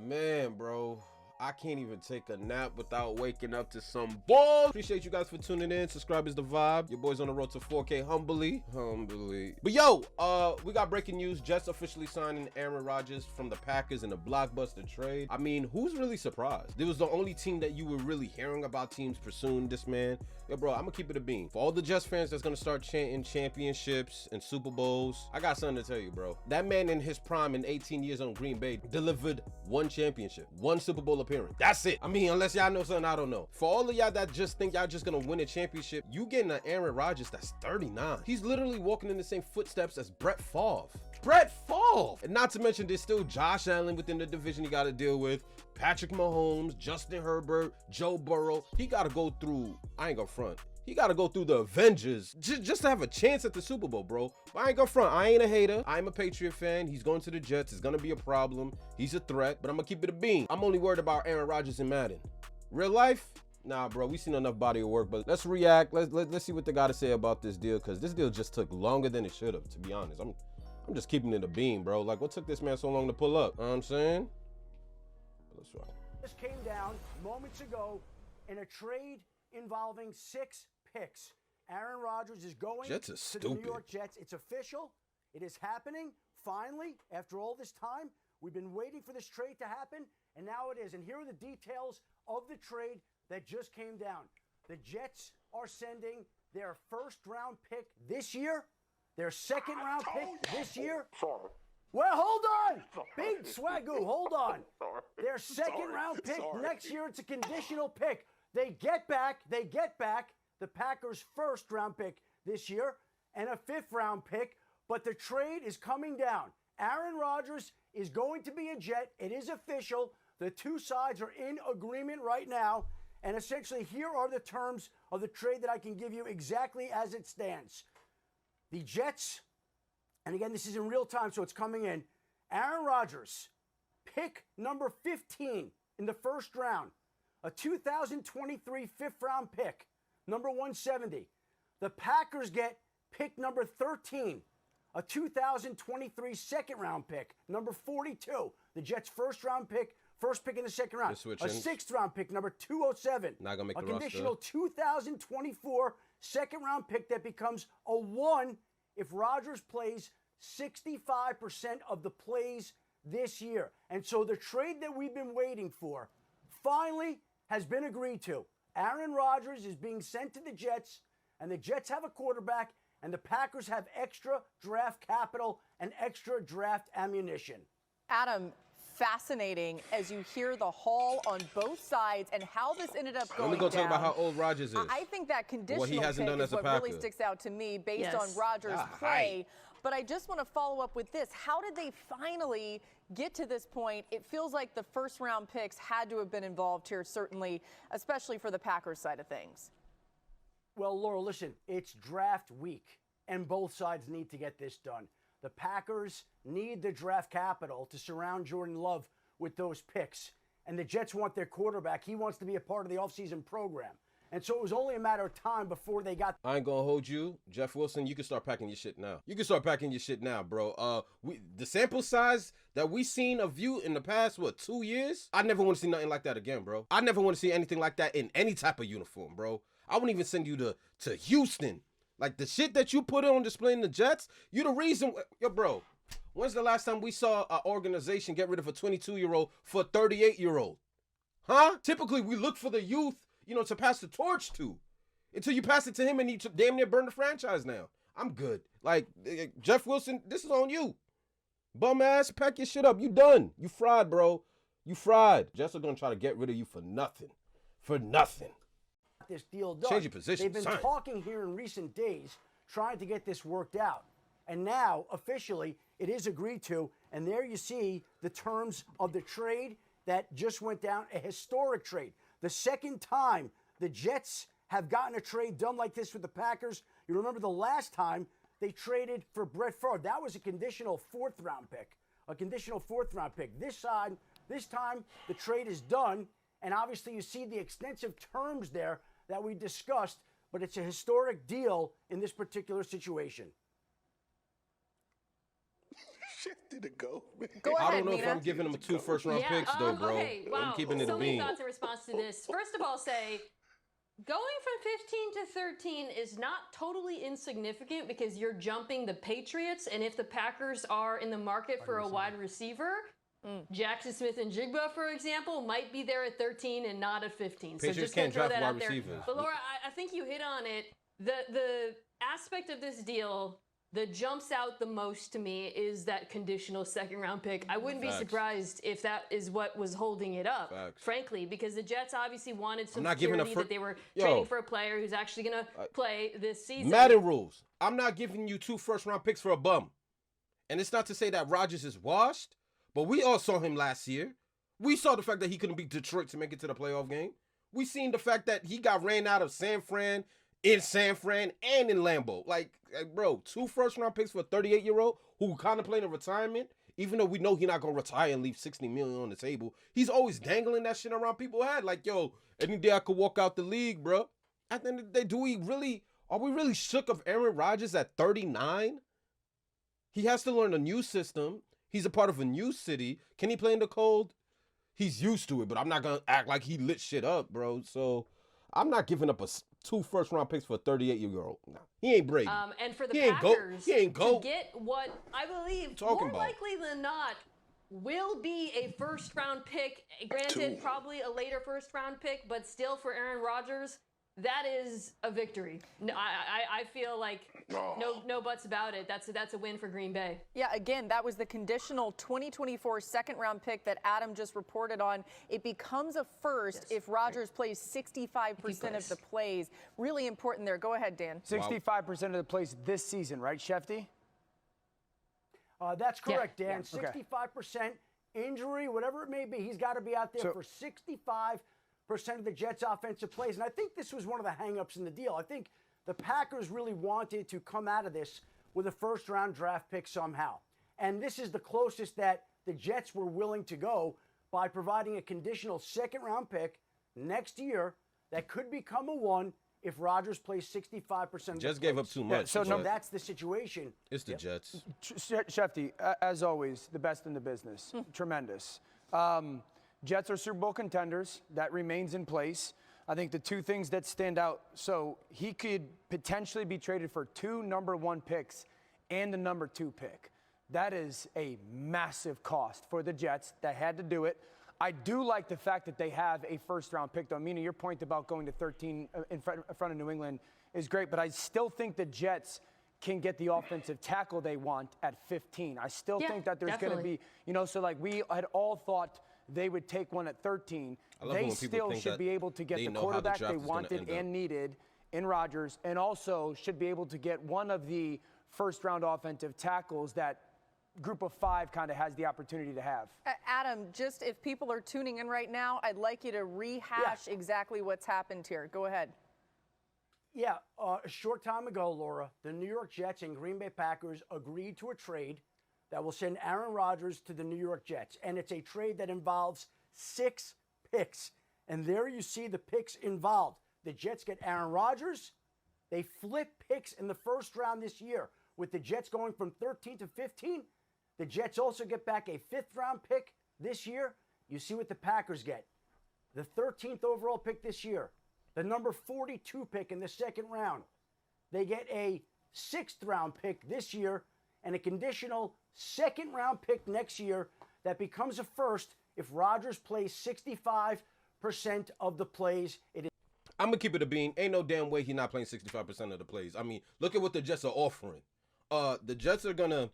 Man, bro, I can't even take a nap without waking up to some balls. Appreciate you guys for tuning in. Subscribe is the vibe. Your boy's on the road to 4K humbly. But yo, we got breaking news. Jets officially signing Aaron Rodgers from the Packers in a blockbuster trade. I mean, who's really surprised? It was the only team that you were really hearing about teams pursuing this man. Yo, bro, I'm gonna keep it a bean. For all the Jets fans that's gonna start chanting championships and Super Bowls, I got something to tell you, bro. That man in his prime in 18 years on Green Bay delivered one championship, one Super Bowl appearance. That's it. I mean, unless y'all know something I don't know. For all of y'all that just think y'all just gonna win a championship, you getting an Aaron Rodgers that's 39. He's literally walking in the same footsteps as Brett Favre. Brett Favre! And not to mention, there's still Josh Allen within the division you gotta deal with, Patrick Mahomes, Justin Herbert, Joe Burrow. He gotta go through, I ain't gonna front, he gotta go through the Avengers just to have a chance at the Super Bowl, bro. But I ain't gonna front, I ain't a hater. I'm a Patriot fan. He's going to the Jets. It's gonna be a problem. He's a threat, but I'm gonna keep it a bean. I'm only worried about Aaron Rodgers and Madden. Real life? Nah, bro, we seen enough body of work, but let's react. Let's see what they gotta say about this deal, because this deal just took longer than it should have, to be honest. I'm just keeping it a bean, bro. Like, what took this man so long to pull up? You know what I'm saying? Let's try. This came down moments ago in a trade involving 6 picks. Aaron Rodgers is going to the New York Jets. It's official. It is happening, finally, after all this time. We've been waiting for this trade to happen, and now it is. And here are the details of the trade that just came down. The Jets are sending their first-round pick this year, their second-round pick this year. Sorry. Well, hold on. Big swagoo, hold on. Their second-round pick next year, it's a conditional pick. They get back the Packers' first-round pick this year and a 5th-round pick, but the trade is coming down. Aaron Rodgers is going to be a Jet. It is official. The two sides are in agreement right now, and essentially here are the terms of the trade that I can give you exactly as it stands. The Jets, and again, this is in real time, so it's coming in. Aaron Rodgers, pick number 15 in the first round, a 2023 5th-round pick, number 170. The Packers get pick number 13, a 2023 second-round pick, number 42. The Jets' first-round pick, first pick in the second round. A 6th-round pick, number 207. Not gonna make a the conditional roster. 2024 second-round pick that becomes a 1 if Rodgers plays 65% of the plays this year. And so the trade that we've been waiting for finally has been agreed to. Aaron Rodgers is being sent to the Jets, and the Jets have a quarterback, and the Packers have extra draft capital and extra draft ammunition. Adam, fascinating as you hear the haul on both sides and how this ended up going Let me go down. talk about how old Rodgers is. I think that conditional What he hasn't pick done is as a what Packer. really sticks out to me based on Rodgers' play. But I just want to follow up with this. How did they finally get to this point? It feels like the first-round picks had to have been involved here, certainly, especially for the Packers side of things. Well, Laura, listen, it's draft week, and both sides need to get this done. The Packers need the draft capital to surround Jordan Love with those picks. And the Jets want their quarterback. He wants to be a part of the offseason program. And so it was only a matter of time before they got... I ain't gonna hold you. Jeff Wilson, you can start packing your shit now. You can start packing your shit now, bro. The sample size that we seen of you in the past, 2 years? I never want to see nothing like that again, bro. I never want to see anything like that in any type of uniform, bro. I wouldn't even send you to Houston. Like, the shit that you put on display in the Jets, you the reason... Yo, bro, when's the last time we saw an organization get rid of a 22-year-old for a 38-year-old? Huh? Typically, we look for the youth, to pass the torch to. Until you pass it to him and he damn near burned the franchise now. I'm good. Like, Jeff Wilson, this is on you. Bum ass, pack your shit up. You done. You fried, bro. You fried. Jets are going to try to get rid of you for nothing. For nothing. This deal done. Change your position, They've been talking here in recent days, trying to get this worked out. And now, officially, it is agreed to. And there you see the terms of the trade that just went down, a historic trade. The second time the Jets have gotten a trade done like this with the Packers. You remember the last time they traded for Brett Favre. That was a conditional 4th-round pick. A conditional 4th-round pick. This time the trade is done. And obviously you see the extensive terms there that we discussed. But it's a historic deal in this particular situation. Shifty to go, man. Go ahead, I don't know Nina. if I'm giving him 2 first-round picks, though, bro. Okay, wow. I'm keeping it So a many bean. thoughts in response to this. First of all, say going from 15 to 13 is not totally insignificant because you're jumping the Patriots, and if the Packers are in the market for a wide receiver, Jackson Smith and Jigba, for example, might be there at 13 and not at 15. Patriots so just can't gonna throw draft that wide out there. receivers. But Laura, I think you hit on it. The aspect of this deal that jumps out the most to me is that conditional second-round pick. I wouldn't be surprised if that is what was holding it up, frankly, because the Jets obviously wanted some security that they were trading for a player who's actually going to play this season. Madden rules. I'm not giving you 2 first-round picks for a bum. And it's not to say that Rodgers is washed, but we all saw him last year. We saw the fact that he couldn't beat Detroit to make it to the playoff game. We seen the fact that he got ran out of San Fran, in San Fran, and in Lambeau. Like, bro, 2 first-round picks for a 38-year-old who contemplating retirement, even though we know he's not going to retire and leave $60 million on the table, he's always dangling that shit around people's head. Like, yo, any day I could walk out the league, bro. At the end of the day, are we really shook of Aaron Rodgers at 39? He has to learn a new system. He's a part of a new city. Can he play in the cold? He's used to it, but I'm not going to act like he lit shit up, bro. So I'm not giving up 2 first-round picks for a 38-year-old. Nah, he ain't Brady. And for the Packers to get what I believe more likely than not will be a first-round pick. Granted, probably a later first-round pick, but still for Aaron Rodgers, that is a victory. No, I feel like no buts about it. That's a win for Green Bay. Yeah, again, that was the conditional 2024 second-round pick that Adam just reported on. It becomes a first if Rodgers plays 65% of the plays. Really important there. Go ahead, Dan. 65% of the plays this season, right, Shefty? That's correct, Dan. 65% injury, whatever it may be, he's got to be out there for 65% of the Jets' offensive plays. And I think this was one of the hang-ups in the deal. I think the Packers really wanted to come out of this with a first-round draft pick somehow. And this is the closest that the Jets were willing to go by providing a conditional second-round pick next year that could become a 1 if Rodgers plays 65% of the Jets gave up too much. So that's the situation. It's the Jets. Shefty, as always, the best in the business. Tremendous. Jets are Super Bowl contenders. That remains in place. I think the 2 things that stand out, so he could potentially be traded for 2 number 1 picks and the number 2 pick. That is a massive cost for the Jets. They had to do it. I do like the fact that they have a first-round pick, though. Mina, your point about going to 13 in front of New England is great, but I still think the Jets can get the offensive tackle they want at 15. I still think that there's going to be, so like we had all thought they would take one at 13. They still should be able to get the quarterback they wanted and needed in Rodgers, and also should be able to get one of the first-round offensive tackles that group of 5 kind of has the opportunity to have. Adam, just if people are tuning in right now, I'd like you to rehash exactly what's happened here. Go ahead. Yeah, a short time ago, Laura, the New York Jets and Green Bay Packers agreed to a trade that will send Aaron Rodgers to the New York Jets. And it's a trade that involves 6 picks. And there you see the picks involved. The Jets get Aaron Rodgers. They flip picks in the first round this year. With the Jets going from 13 to 15, the Jets also get back a 5th-round pick this year. You see what the Packers get. The 13th overall pick this year. The number 42 pick in the 2nd round. They get a 6th-round pick this year and a conditional 2nd-round pick next year that becomes a first if Rodgers plays 65% of the plays. I'm going to keep it a bean. Ain't no damn way he's not playing 65% of the plays. I mean, look at what the Jets are offering. The Jets are going to...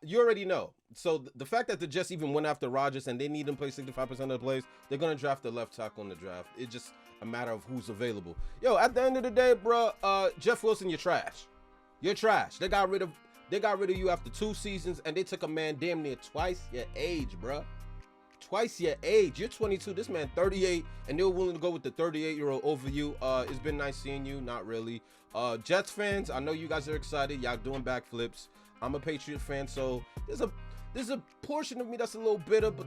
You already know. So the fact that the Jets even went after Rodgers and they need him to play 65% of the plays, they're going to draft the left tackle in the draft. It's just a matter of who's available. Yo, at the end of the day, bro, Jeff Wilson, you're trash. You're trash. They got rid of you after 2 seasons, and they took a man damn near twice your age, bro. Twice your age. You're 22. This man 38, and they were willing to go with the 38-year-old over you. It's been nice seeing you. Not really. Jets fans, I know you guys are excited. Y'all doing backflips. I'm a Patriot fan, so there's a portion of me that's a little bitter, but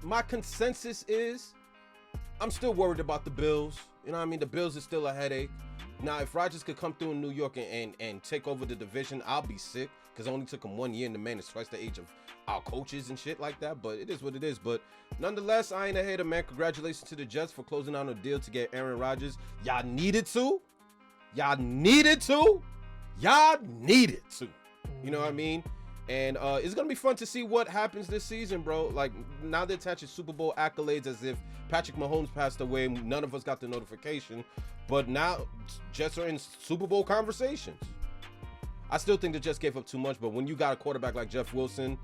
my consensus is I'm still worried about the Bills. You know what I mean? The Bills is still a headache. Now, if Rodgers could come through in New York and take over the division, I'll be sick. because it only took him 1 year, and the man is twice the age of our coaches and shit like that. But it is what it is. But nonetheless, I ain't a hater, man. Congratulations to the Jets for closing out a deal to get Aaron Rodgers. Y'all needed to. Y'all needed to. Y'all needed to. You know what I mean? And it's going to be fun to see what happens this season, bro. Like, now they're attaching Super Bowl accolades as if Patrick Mahomes passed away and none of us got the notification. But now Jets are in Super Bowl conversations. I still think the Jets gave up too much, but when you got a quarterback like Jeff Wilson,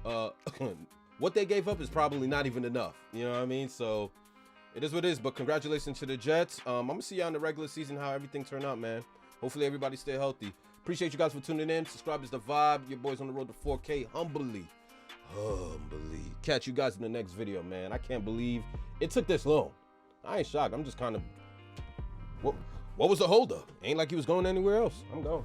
what they gave up is probably not even enough. You know what I mean? So it is what it is. But congratulations to the Jets. I'm going to see y'all in the regular season how everything turned out, man. Hopefully everybody stay healthy. Appreciate you guys for tuning in. Subscribe is the vibe. Your boys on the road to 4K. Humbly. Catch you guys in the next video, man. I can't believe it took this long. I ain't shocked. I'm just kind of... What was the holdup? Ain't like he was going anywhere else. I'm going.